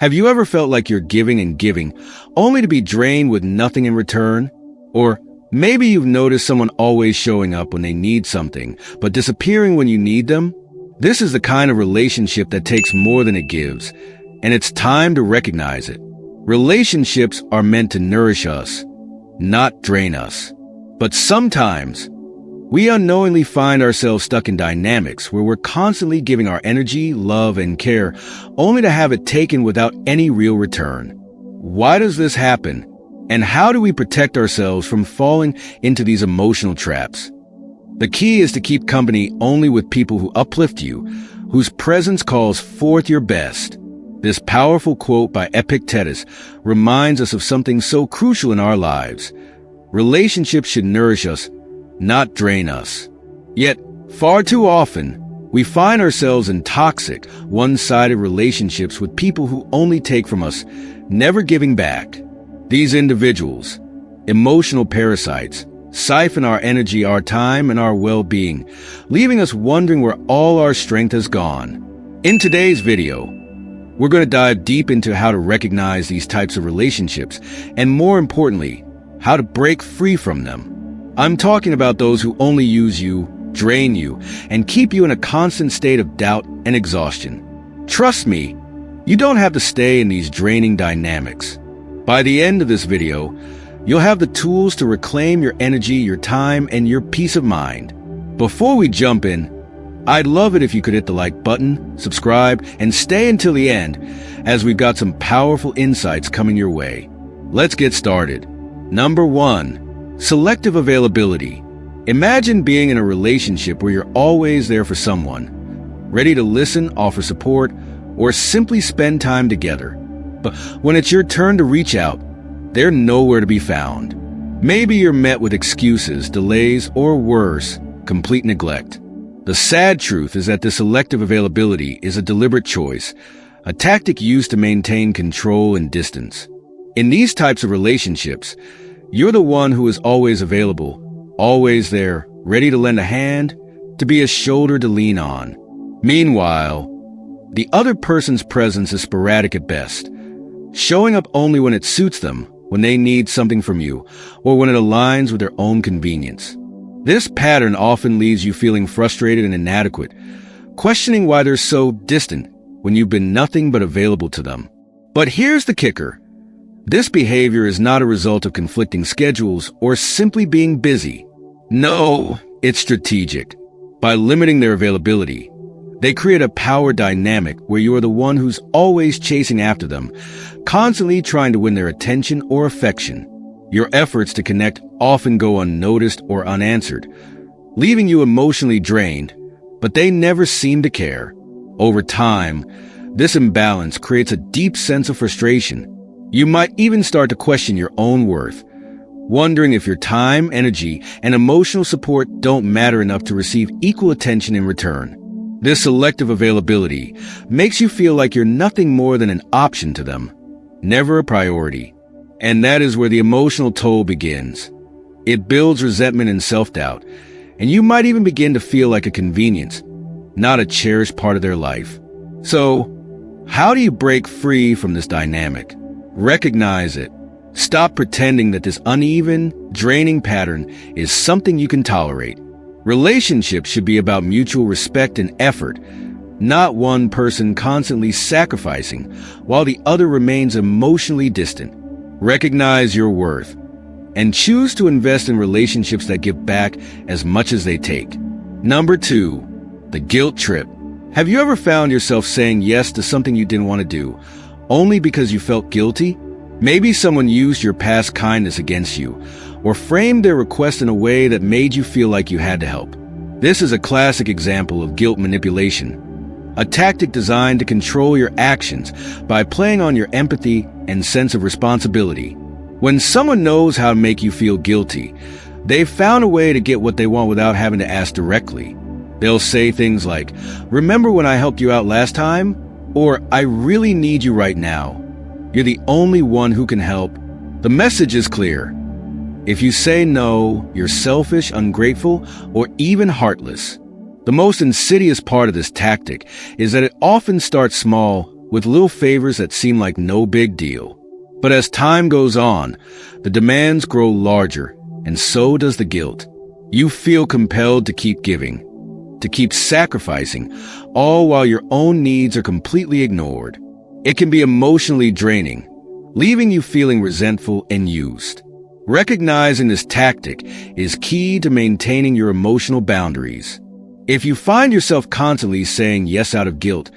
Have you ever felt like you're giving and giving, only to be drained with nothing in return? Or maybe you've noticed someone always showing up when they need something, but disappearing when you need them? This is the kind of relationship that takes more than it gives, and it's time to recognize it. Relationships are meant to nourish us, not drain us. But sometimes, we unknowingly find ourselves stuck in dynamics where we're constantly giving our energy, love, and care, only to have it taken without any real return. Why does this happen? And how do we protect ourselves from falling into these emotional traps? The key is to keep company only with people who uplift you, whose presence calls forth your best. This powerful quote by Epictetus reminds us of something so crucial in our lives. Relationships should nourish us, not drain us. Yet, far too often, we find ourselves in toxic, one-sided relationships with people who only take from us, never giving back. These individuals, emotional parasites, siphon our energy, our time, and our well-being, leaving us wondering where all our strength has gone. In today's video, we're going to dive deep into how to recognize these types of relationships, and more importantly, how to break free from them. I'm talking about those who only use you, drain you, and keep you in a constant state of doubt and exhaustion. Trust me, you don't have to stay in these draining dynamics. By the end of this video, you'll have the tools to reclaim your energy, your time, and your peace of mind. Before we jump in, I'd love it if you could hit the like button, subscribe, and stay until the end, as we've got some powerful insights coming your way. Let's get started. Number 1. Selective availability. Imagine being in a relationship where you're always there for someone, ready to listen, offer support, or simply spend time together. But when it's your turn to reach out, they're nowhere to be found. Maybe you're met with excuses, delays, or worse, complete neglect. The sad truth is that this selective availability is a deliberate choice, a tactic used to maintain control and distance. In these types of relationships, you're the one who is always available, always there, ready to lend a hand, to be a shoulder to lean on. Meanwhile, the other person's presence is sporadic at best, showing up only when it suits them, when they need something from you, or when it aligns with their own convenience. This pattern often leaves you feeling frustrated and inadequate, questioning why they're so distant when you've been nothing but available to them. But here's the kicker. This behavior is not a result of conflicting schedules or simply being busy. No, it's strategic. By limiting their availability, they create a power dynamic where you are the one who's always chasing after them, constantly trying to win their attention or affection. Your efforts to connect often go unnoticed or unanswered, leaving you emotionally drained, but they never seem to care. Over time, this imbalance creates a deep sense of frustration. You might even start to question your own worth, wondering if your time, energy, and emotional support don't matter enough to receive equal attention in return. This selective availability makes you feel like you're nothing more than an option to them, never a priority. And that is where the emotional toll begins. It builds resentment and self-doubt, and you might even begin to feel like a convenience, not a cherished part of their life. So, how do you break free from this dynamic? Recognize it. Stop pretending that this uneven, draining pattern is something you can tolerate. Relationships should be about mutual respect and effort, not one person constantly sacrificing while the other remains emotionally distant. Recognize your worth and choose to invest in relationships that give back as much as they take. Number 2, the guilt trip. Have you ever found yourself saying yes to something you didn't want to do, only because you felt guilty? Maybe someone used your past kindness against you, or framed their request in a way that made you feel like you had to help. This is a classic example of guilt manipulation, a tactic designed to control your actions by playing on your empathy and sense of responsibility. When someone knows how to make you feel guilty, they've found a way to get what they want without having to ask directly. They'll say things like, "Remember when I helped you out last time?" Or, "I really need you right now. You're the only one who can help." The message is clear. If you say no, you're selfish, ungrateful, or even heartless. The most insidious part of this tactic is that it often starts small, with little favors that seem like no big deal. But as time goes on, the demands grow larger, and so does the guilt. You feel compelled to keep giving, to keep sacrificing, all while your own needs are completely ignored. It can be emotionally draining, leaving you feeling resentful and used. Recognizing this tactic is key to maintaining your emotional boundaries. If you find yourself constantly saying yes out of guilt,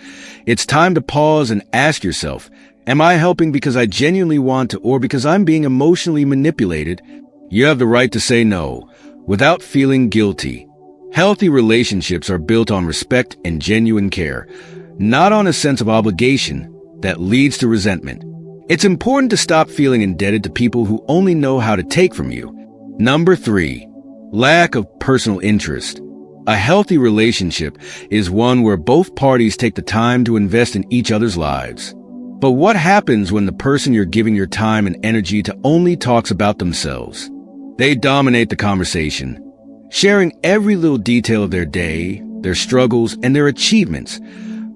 it's time to pause and ask yourself, am I helping because I genuinely want to or because I'm being emotionally manipulated? You have the right to say no, without feeling guilty. Healthy relationships are built on respect and genuine care, not on a sense of obligation that leads to resentment. It's important to stop feeling indebted to people who only know how to take from you. Number 3, lack of personal interest. A healthy relationship is one where both parties take the time to invest in each other's lives. But what happens when the person you're giving your time and energy to only talks about themselves? They dominate the conversation, sharing every little detail of their day, their struggles, and their achievements.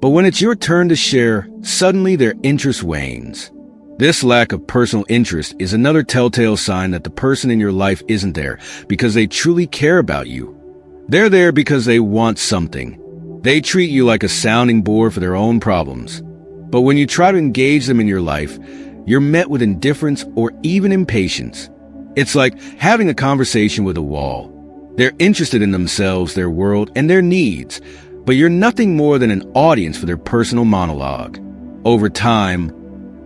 But when it's your turn to share, suddenly their interest wanes. This lack of personal interest is another telltale sign that the person in your life isn't there because they truly care about you. They're there because they want something. They treat you like a sounding board for their own problems. But when you try to engage them in your life, you're met with indifference or even impatience. It's like having a conversation with a wall. They're interested in themselves, their world, and their needs, but you're nothing more than an audience for their personal monologue. Over time,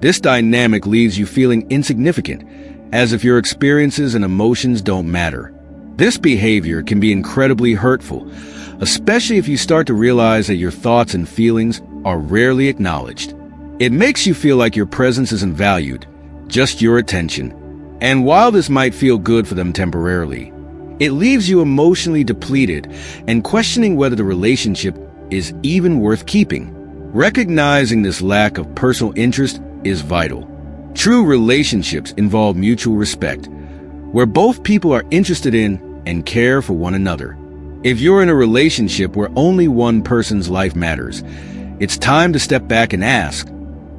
this dynamic leaves you feeling insignificant, as if your experiences and emotions don't matter. This behavior can be incredibly hurtful, especially if you start to realize that your thoughts and feelings are rarely acknowledged. It makes you feel like your presence isn't valued, just your attention. And while this might feel good for them temporarily, it leaves you emotionally depleted and questioning whether the relationship is even worth keeping. Recognizing this lack of personal interest is vital. True relationships involve mutual respect, where both people are interested in and care for one another. If you're in a relationship where only one person's life matters, it's time to step back and ask,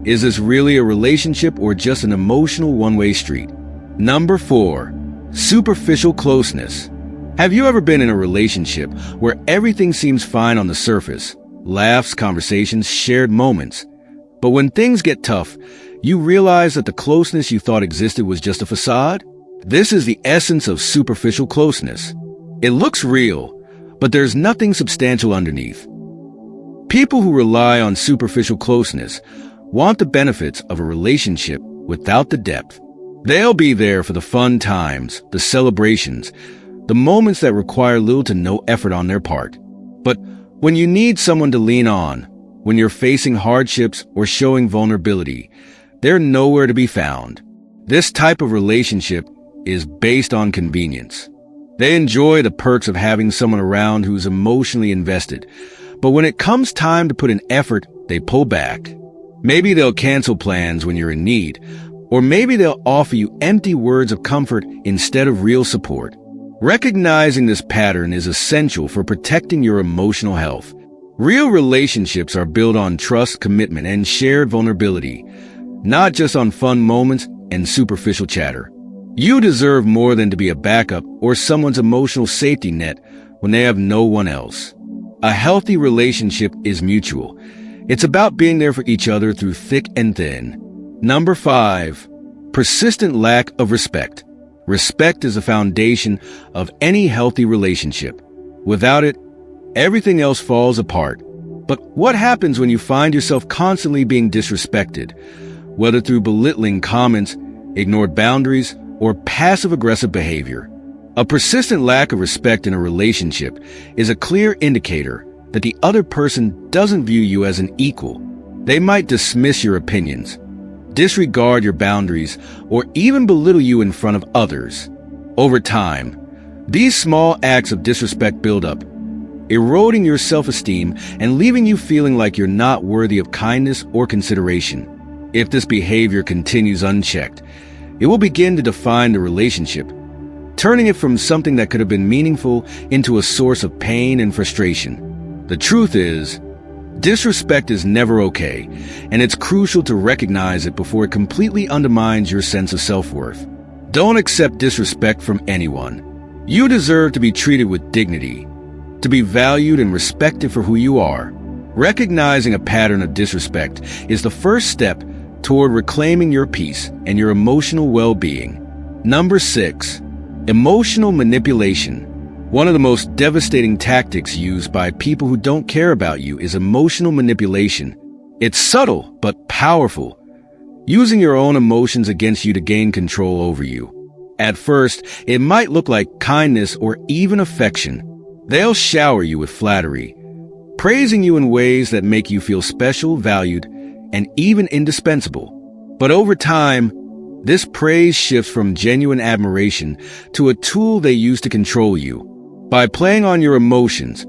is this really a relationship or just an emotional one-way street? Number 4, superficial closeness. Have you ever been in a relationship where everything seems fine on the surface? Laughs, conversations, shared moments. But when things get tough, you realize that the closeness you thought existed was just a facade? This is the essence of superficial closeness. It looks real, but there's nothing substantial underneath. People who rely on superficial closeness want the benefits of a relationship without the depth. They'll be there for the fun times, the celebrations, the moments that require little to no effort on their part. But when you need someone to lean on, when you're facing hardships or showing vulnerability, they're nowhere to be found. This type of relationship is based on convenience. They enjoy the perks of having someone around who's emotionally invested, but when it comes time to put in effort, they pull back. Maybe they'll cancel plans when you're in need, or maybe they'll offer you empty words of comfort instead of real support. Recognizing this pattern is essential for protecting your emotional health. Real relationships are built on trust, commitment, and shared vulnerability, not just on fun moments and superficial chatter. You deserve more than to be a backup or someone's emotional safety net when they have no one else. A healthy relationship is mutual. It's about being there for each other through thick and thin. Number 5, persistent lack of respect. Respect is the foundation of any healthy relationship. Without it, everything else falls apart. But what happens when you find yourself constantly being disrespected, whether through belittling comments, ignored boundaries, or passive-aggressive behavior? A persistent lack of respect in a relationship is a clear indicator that the other person doesn't view you as an equal. They might dismiss your opinions, disregard your boundaries, or even belittle you in front of others. Over time, these small acts of disrespect build up, eroding your self-esteem and leaving you feeling like you're not worthy of kindness or consideration. If this behavior continues unchecked, it will begin to define the relationship, turning it from something that could have been meaningful into a source of pain and frustration. The truth is, Disrespect is never okay, and it's crucial to recognize it before it completely undermines your sense of self-worth. Don't accept disrespect from anyone. You deserve to be treated with dignity, to be valued and respected for who you are. Recognizing a pattern of disrespect is the first step toward reclaiming your peace and your emotional well-being. Number 6. Emotional manipulation. One of the most devastating tactics used by people who don't care about you is emotional manipulation. It's subtle but powerful, using your own emotions against you to gain control over you. At first, it might look like kindness or even affection. They'll shower you with flattery, praising you in ways that make you feel special, valued, and even indispensable. But over time, this praise shifts from genuine admiration to a tool they use to control you. By playing on your emotions,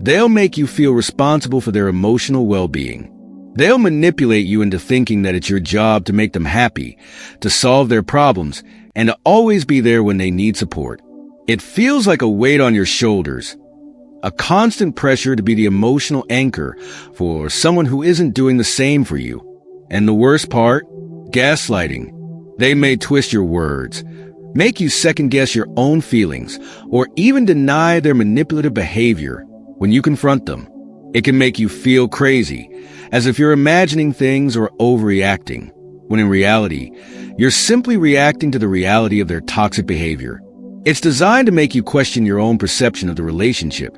they'll make you feel responsible for their emotional well-being. They'll manipulate you into thinking that it's your job to make them happy, to solve their problems, and to always be there when they need support. It feels like a weight on your shoulders, a constant pressure to be the emotional anchor for someone who isn't doing the same for you. And the worst part? Gaslighting. They may twist your words, make you second-guess your own feelings, or even deny their manipulative behavior when you confront them. It can make you feel crazy, as if you're imagining things or overreacting, when in reality, you're simply reacting to the reality of their toxic behavior. It's designed to make you question your own perception of the relationship,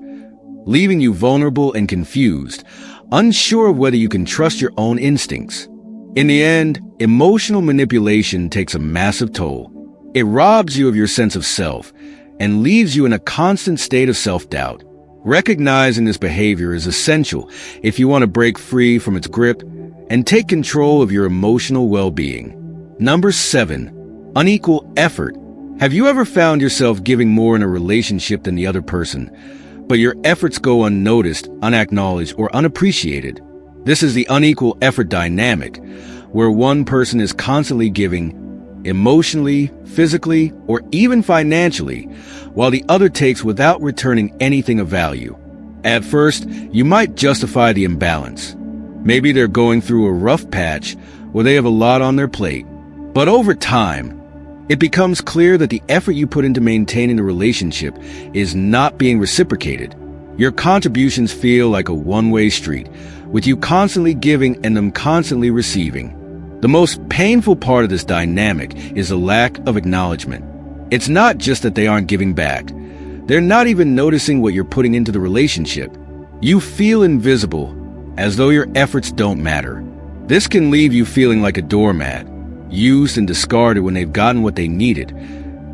leaving you vulnerable and confused, unsure of whether you can trust your own instincts. In the end, emotional manipulation takes a massive toll. It robs you of your sense of self and leaves you in a constant state of self-doubt. Recognizing this behavior is essential if you want to break free from its grip and take control of your emotional well-being. Number 7. Unequal effort. Have you ever found yourself giving more in a relationship than the other person, but your efforts go unnoticed, unacknowledged, or unappreciated? This is the unequal effort dynamic, where one person is constantly giving emotionally, physically, or even financially, while the other takes without returning anything of value. At first, you might justify the imbalance. Maybe they're going through a rough patch or they have a lot on their plate. But over time, it becomes clear that the effort you put into maintaining the relationship is not being reciprocated. Your contributions feel like a one-way street, with you constantly giving and them constantly receiving. The most painful part of this dynamic is the lack of acknowledgement. It's not just that they aren't giving back. They're not even noticing what you're putting into the relationship. You feel invisible, as though your efforts don't matter. This can leave you feeling like a doormat, used and discarded when they've gotten what they needed,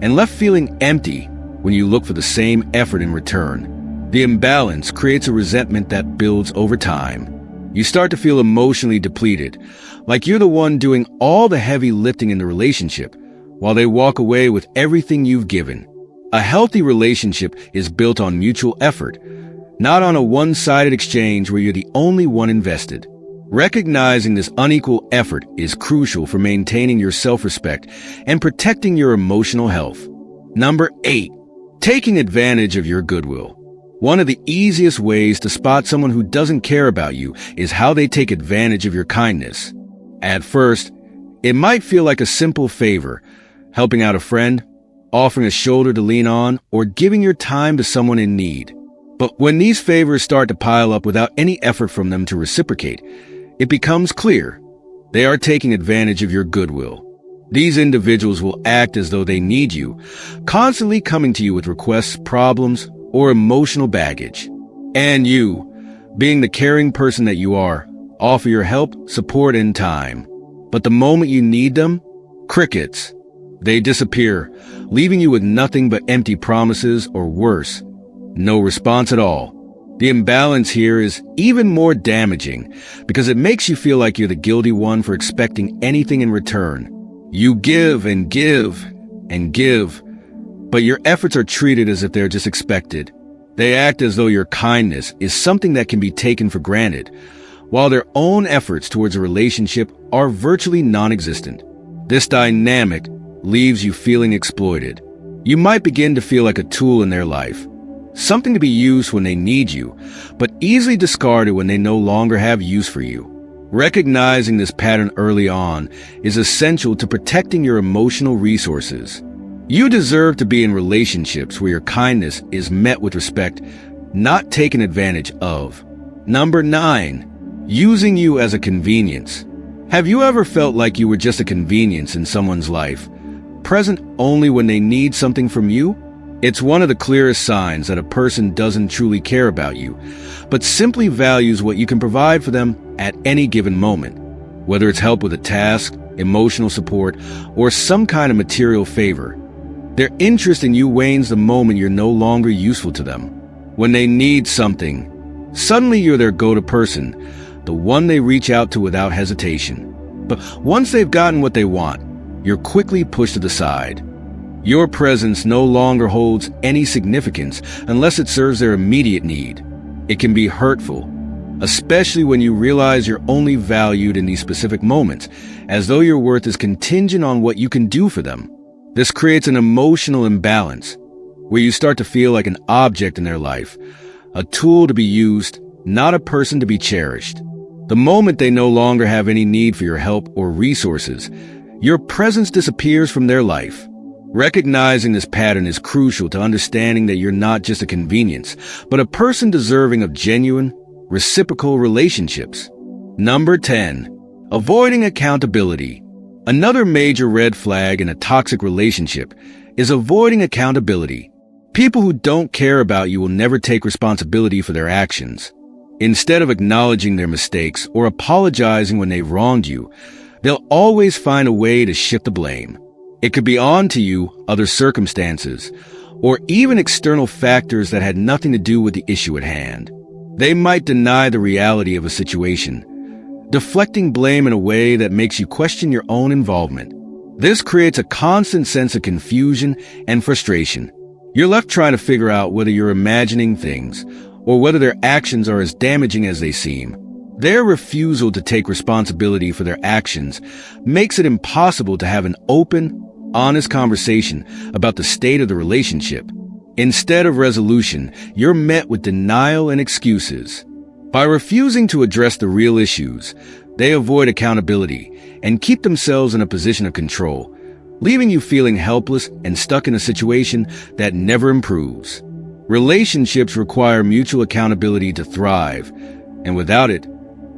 and left feeling empty when you look for the same effort in return. The imbalance creates a resentment that builds over time. You start to feel emotionally depleted, like you're the one doing all the heavy lifting in the relationship, while they walk away with everything you've given. A healthy relationship is built on mutual effort, not on a one-sided exchange where you're the only one invested. Recognizing this unequal effort is crucial for maintaining your self-respect and protecting your emotional health. Number 8. Taking advantage of your goodwill. One of the easiest ways to spot someone who doesn't care about you is how they take advantage of your kindness. At first, it might feel like a simple favor, helping out a friend, offering a shoulder to lean on, or giving your time to someone in need. But when these favors start to pile up without any effort from them to reciprocate, it becomes clear they are taking advantage of your goodwill. These individuals will act as though they need you, constantly coming to you with requests, problems, or emotional baggage. And you, being the caring person that you are, offer your help, support, and time. But the moment you need them, crickets. They disappear, leaving you with nothing but empty promises, or worse, no response at all. The imbalance here is even more damaging because it makes you feel like you're the guilty one for expecting anything in return. You give and give and give, but your efforts are treated as if they're just expected. They act as though your kindness is something that can be taken for granted, while their own efforts towards a relationship are virtually non-existent. This dynamic leaves you feeling exploited. You might begin to feel like a tool in their life, something to be used when they need you, but easily discarded when they no longer have use for you. Recognizing this pattern early on is essential to protecting your emotional resources. You deserve to be in relationships where your kindness is met with respect, not taken advantage of. Number 9, using you as a convenience. Have you ever felt like you were just a convenience in someone's life, present only when they need something from you? It's one of the clearest signs that a person doesn't truly care about you, but simply values what you can provide for them at any given moment. Whether it's help with a task, emotional support, or some kind of material favor, their interest in you wanes the moment you're no longer useful to them. When they need something, suddenly you're their go-to person, the one they reach out to without hesitation. But once they've gotten what they want, you're quickly pushed to the side. Your presence no longer holds any significance unless it serves their immediate need. It can be hurtful, especially when you realize you're only valued in these specific moments, as though your worth is contingent on what you can do for them. This creates an emotional imbalance, where you start to feel like an object in their life, a tool to be used, not a person to be cherished. The moment they no longer have any need for your help or resources, your presence disappears from their life. Recognizing this pattern is crucial to understanding that you're not just a convenience, but a person deserving of genuine, reciprocal relationships. Number 10, avoiding accountability. Another major red flag in a toxic relationship is avoiding accountability. People who don't care about you will never take responsibility for their actions. Instead of acknowledging their mistakes or apologizing when they wronged you, they'll always find a way to shift the blame. It could be on to you, other circumstances, or even external factors that had nothing to do with the issue at hand. They might deny the reality of a situation, deflecting blame in a way that makes you question your own involvement. This creates a constant sense of confusion and frustration. You're left trying to figure out whether you're imagining things or whether their actions are as damaging as they seem. Their refusal to take responsibility for their actions makes it impossible to have an open, honest conversation about the state of the relationship. Instead of resolution, you're met with denial and excuses. By refusing to address the real issues, they avoid accountability and keep themselves in a position of control, leaving you feeling helpless and stuck in a situation that never improves. Relationships require mutual accountability to thrive, and without it,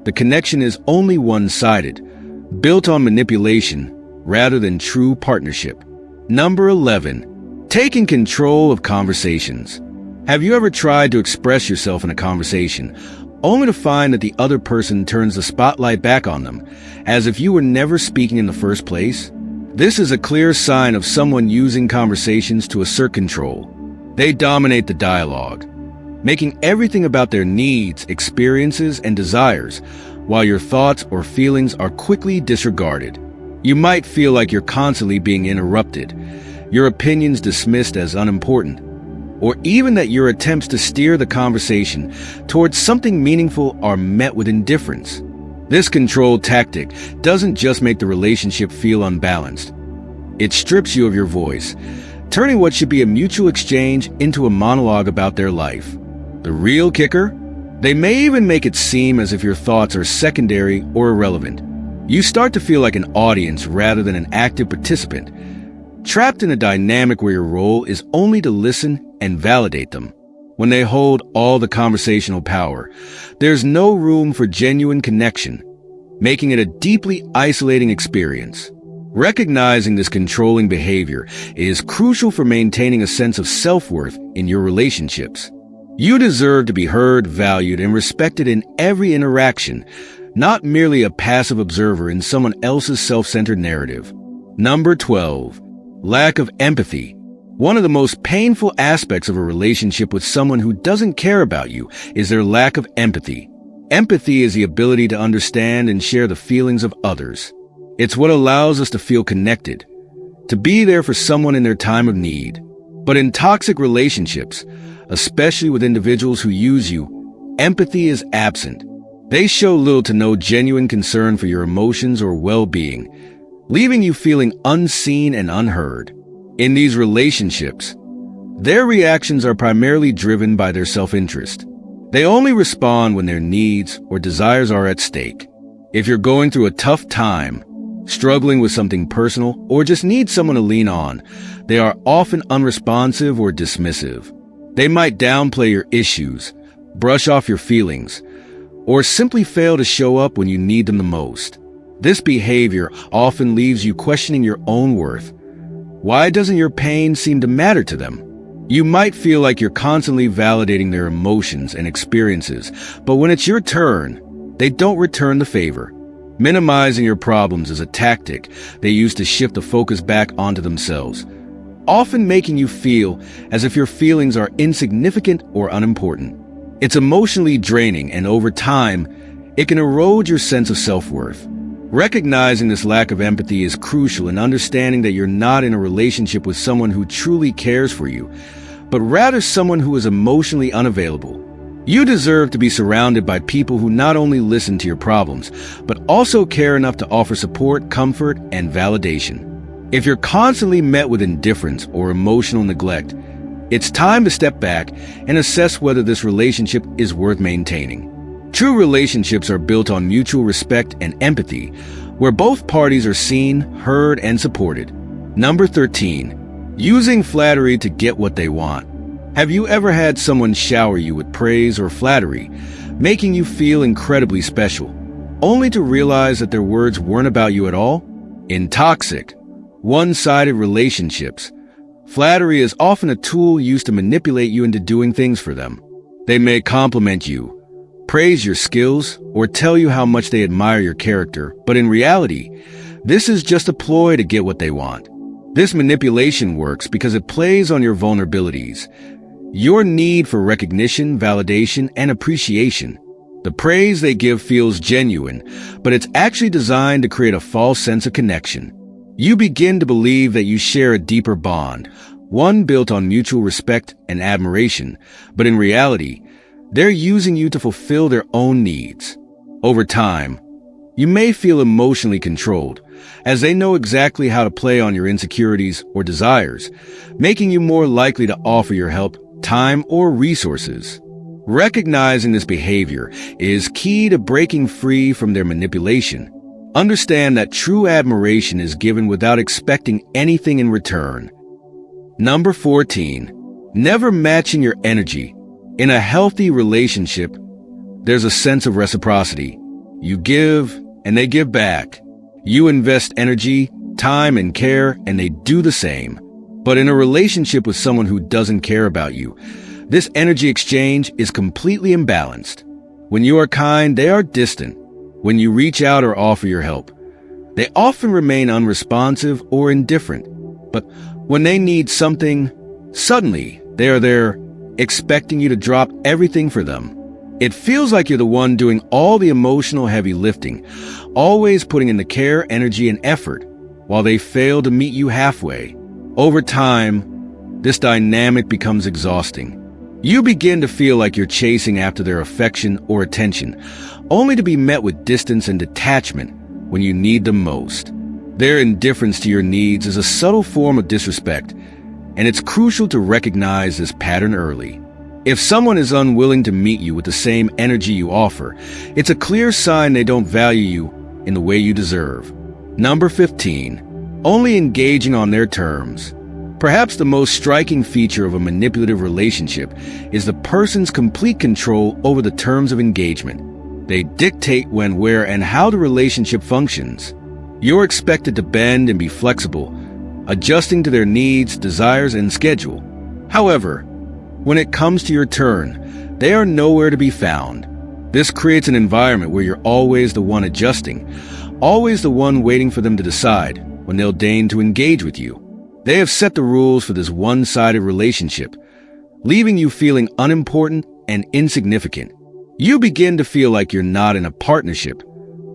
the connection is only one-sided, built on manipulation rather than true partnership. Number 11, taking control of conversations. Have you ever tried to express yourself in a conversation, only to find that the other person turns the spotlight back on them, as if you were never speaking in the first place? This is a clear sign of someone using conversations to assert control. They dominate the dialogue, making everything about their needs, experiences, and desires, while your thoughts or feelings are quickly disregarded. You might feel like you're constantly being interrupted, your opinions dismissed as unimportant, or even that your attempts to steer the conversation towards something meaningful are met with indifference. This control tactic doesn't just make the relationship feel unbalanced. It strips you of your voice, turning what should be a mutual exchange into a monologue about their life. The real kicker? They may even make it seem as if your thoughts are secondary or irrelevant. You start to feel like an audience rather than an active participant, trapped in a dynamic where your role is only to listen and validate them. When they hold all the conversational power, there's no room for genuine connection, making it a deeply isolating experience. Recognizing this controlling behavior is crucial for maintaining a sense of self-worth in your relationships. You deserve to be heard, valued, and respected in every interaction, not merely a passive observer in someone else's self-centered narrative. Number 12, lack of empathy. One of the most painful aspects of a relationship with someone who doesn't care about you is their lack of empathy. Empathy is the ability to understand and share the feelings of others. It's what allows us to feel connected, to be there for someone in their time of need. But in toxic relationships, especially with individuals who use you, empathy is absent. They show little to no genuine concern for your emotions or well-being, leaving you feeling unseen and unheard. In these relationships, Their reactions are primarily driven by their self-interest. They only respond when their needs or desires are at stake. If you're going through a tough time, struggling with something personal, or just need someone to lean on, they are often unresponsive or dismissive. They might downplay your issues, brush off your feelings, or simply fail to show up when you need them the most. This behavior often leaves you questioning your own worth. Why doesn't your pain seem to matter to them? You might feel like you're constantly validating their emotions and experiences, but when it's your turn, they don't return the favor. Minimizing your problems is a tactic they use to shift the focus back onto themselves, often making you feel as if your feelings are insignificant or unimportant. It's emotionally draining, and over time, it can erode your sense of self-worth. Recognizing this lack of empathy is crucial in understanding that you're not in a relationship with someone who truly cares for you, but rather someone who is emotionally unavailable. You deserve to be surrounded by people who not only listen to your problems, but also care enough to offer support, comfort, and validation. If you're constantly met with indifference or emotional neglect, it's time to step back and assess whether this relationship is worth maintaining. True relationships are built on mutual respect and empathy, where both parties are seen, heard, and supported. Number 13. Using flattery to get what they want. Have you ever had someone shower you with praise or flattery, making you feel incredibly special, only to realize that their words weren't about you at all? In toxic, one-sided relationships, flattery is often a tool used to manipulate you into doing things for them. They may compliment you, praise your skills, or tell you how much they admire your character, but in reality, this is just a ploy to get what they want. This manipulation works because it plays on your vulnerabilities, your need for recognition, validation, and appreciation. The praise they give feels genuine, but it's actually designed to create a false sense of connection. You begin to believe that you share a deeper bond, one built on mutual respect and admiration, but in reality, they're using you to fulfill their own needs. Over time, you may feel emotionally controlled, as they know exactly how to play on your insecurities or desires, making you more likely to offer your help, time, or resources. Recognizing this behavior is key to breaking free from their manipulation. Understand that true admiration is given without expecting anything in return. Number 14. Never matching your energy. In a healthy relationship, there's a sense of reciprocity. You give, and they give back. You invest energy, time, and care, and they do the same. But in a relationship with someone who doesn't care about you, this energy exchange is completely imbalanced. When you are kind, they are distant. When you reach out or offer your help, they often remain unresponsive or indifferent. But when they need something, suddenly they are there, expecting you to drop everything for them. It feels like you're the one doing all the emotional heavy lifting, always putting in the care, energy, and effort, while they fail to meet you halfway. Over time, this dynamic becomes exhausting. You begin to feel like you're chasing after their affection or attention, only to be met with distance and detachment when you need them most. Their indifference to your needs is a subtle form of disrespect, and it's crucial to recognize this pattern early. If someone is unwilling to meet you with the same energy you offer, it's a clear sign they don't value you in the way you deserve. Number 15. Only engaging on their terms. Perhaps the most striking feature of a manipulative relationship is the person's complete control over the terms of engagement. They dictate when, where, and how the relationship functions. You're expected to bend and be flexible, adjusting to their needs, desires, and schedule. However, when it comes to your turn, they are nowhere to be found. This creates an environment where you're always the one adjusting, always the one waiting for them to decide when they'll deign to engage with you. They have set the rules for this one-sided relationship, leaving you feeling unimportant and insignificant. You begin to feel like you're not in a partnership,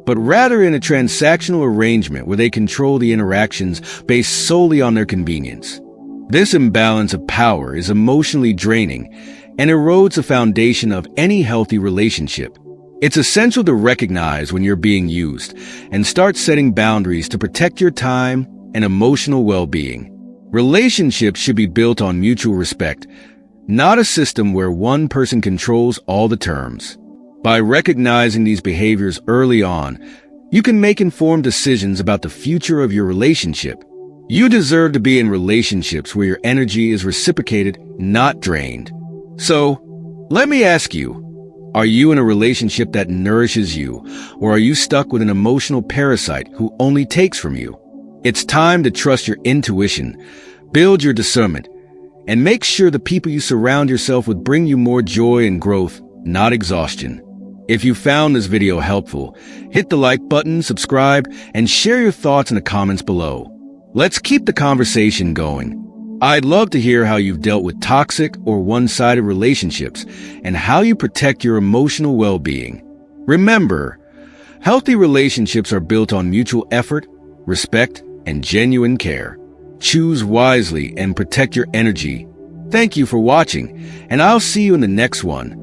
but rather in a transactional arrangement where they control the interactions based solely on their convenience. This imbalance of power is emotionally draining and erodes the foundation of any healthy relationship. It's essential to recognize when you're being used and start setting boundaries to protect your time and emotional well-being. Relationships should be built on mutual respect, not a system where one person controls all the terms. By recognizing these behaviors early on, you can make informed decisions about the future of your relationship. You deserve to be in relationships where your energy is reciprocated, not drained. So, let me ask you, are you in a relationship that nourishes you, or are you stuck with an emotional parasite who only takes from you? It's time to trust your intuition, build your discernment, and make sure the people you surround yourself with bring you more joy and growth, not exhaustion. If you found this video helpful, hit the like button, subscribe, and share your thoughts in the comments below. Let's keep the conversation going. I'd love to hear how you've dealt with toxic or one-sided relationships and how you protect your emotional well-being. Remember, healthy relationships are built on mutual effort, respect, and genuine care. Choose wisely and protect your energy. Thank you for watching, and I'll see you in the next one.